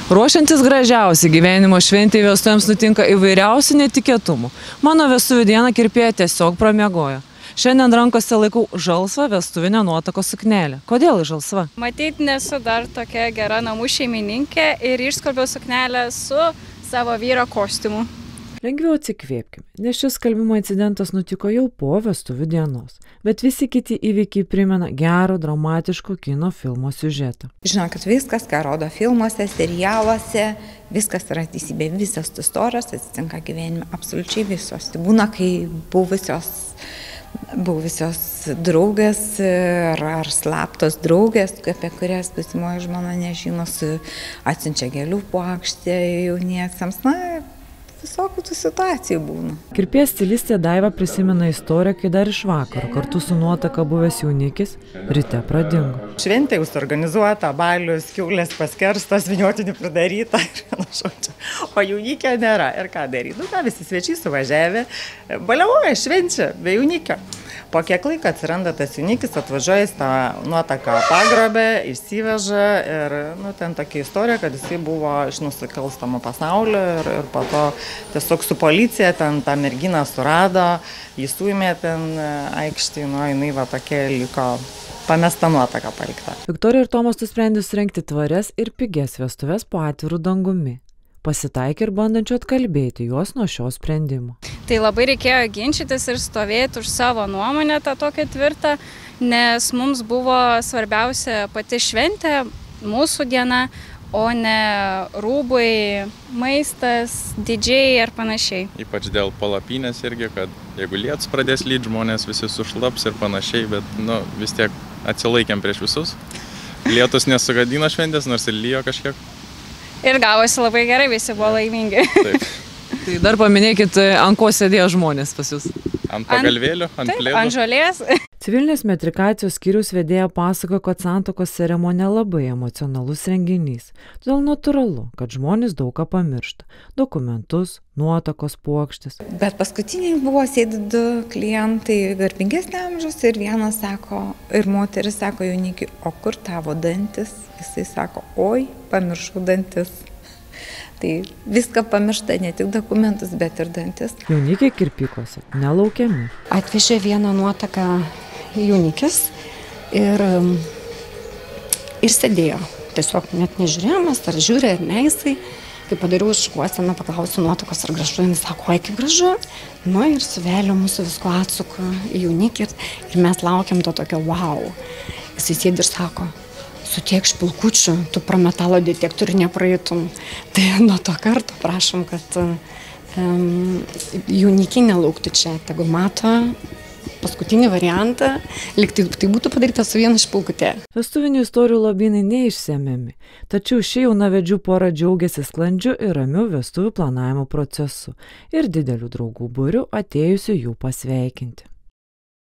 Ruošiantis gražiausiai gyvenimo šventei vestuvėms nutinka įvairiausių netikėtumų. Mano vestuvių dieną kirpėja tiesiog pramiegojo. Šiandien rankose laikau žalsvą vestuvinę nuotakos suknelę. Kodėl žalsva? Matyt, nesu dar tokia gera namų šeimininkė ir išskalbiau suknelę su savo vyro kostiumu. Lengviau atsikvėpkime, nes šis skalbimo incidentas nutiko jau po vestuvių dienos. Bet visi kiti įvykiai primena gero, dramatiško kino filmo siužetą. Žinokit, viskas, ką rodo filmuose, serialuose, viskas yra teisybė, visos istorijos atsitinka gyvenime, absoliučiai visos. Tai būna, kai buvusios draugės ar slaptos draugės, apie kurias būsimoji žmona nežino, atsiunčia gėlių puokštę jauniesiems, visokių tų situacijų būna. Kirpėja stilistė Daiva prisimena istoriją, kai dar iš vakaro kartu su nuotaka buvęs jaunikis ryte pradingo. Šventė jau suorganizuota, balius, kiaulės paskerstos, vyniotinių pridaryta, o jaunikio nėra. Ir ką daryti? Visi svečiai suvažiavę, baliavoja, švenčia, be jaunikio. Po kiek laiko atsiranda tas jaunikis, atvažiuoja, jis tą nuotaką pagrobė, išsiveža ir ten tokia istorija, kad jisai buvo iš nusikalstamo pasaulio ir po to tiesiog su policija ten tą merginą surado, jį suėmė ten aikštėje, jinai va tokia liko pamesta nuotaka palikta. Viktorija ir Tomas nusprendė surengti tvarias ir pigias vestuves po atviru dangumi. Pasitaikė ir bandančių atkalbėti juos nuo šio sprendimo. Tai labai reikėjo ginčytis ir stovėti už savo nuomonę tą tokią tvirtą, nes mums buvo svarbiausia pati šventė, mūsų diena, o ne rūbai, maistas, didžiai ir panašiai. Ypač dėl palapinės irgi, kad jeigu lietus pradės lyt, žmonės visi sušlaps ir panašiai, bet vis tiek atsilaikėm prieš visus. Lietus nesugadino šventės, nors ir lyjo kažkiek. Ir gavosi labai gerai, visi buvo laimingi. Taip. Tai dar paminėkit, ant ko sėdėjo žmonės pas jūs? Ant pagalvėlių, ant plėdų. Ant žolės. Civilinės metrikacijos skyriaus vedėja pasakojo, kad santuokos ceremonija labai emocionalus renginys. Todėl natūralu, kad žmonės daug ką pamiršta. Dokumentus, nuotakos, puokštes. Bet paskutiniai buvo sėdi 2 klientai garbingesnio amžiaus ir vienas sako, ir moteris sako jaunikiui, o kur tavo dantis? Jisai sako, oi, pamiršau dantis. Tai viską pamiršta, ne tik dokumentus, bet ir dantis. Jaunikiai kirpyklose nelaukiami. Atvežė vieną nuotaką jaunikis ir sėdėjo. Tiesiog net nežiūrėjimas, ar žiūrė, ar ne jisai. Kai padariau šukuoseną, paklausiu nuotakos, ar gražu, jis sako, oi, kaip gražu. Ir suvelio mūsų visko atsuko į jaunikį ir mes laukiam to tokio wow. Jisai sėdi ir sako, su tiek špilkučių, tu pro metalo detektorių nepraeitum. Tai nuo to karto prašom, kad jaunikiai nelauktų čia, tegu mato paskutinį variantą, lyg tai būtų padaryta su viena špilkutė. Vestuvinių istorijų lobynai neišsemiami, tačiau ši jaunavedžių pora džiaugiasi sklandžiu ir ramiu vestuvių planavimo procesu ir dideliu draugų būriu atėjusiu jų pasveikinti.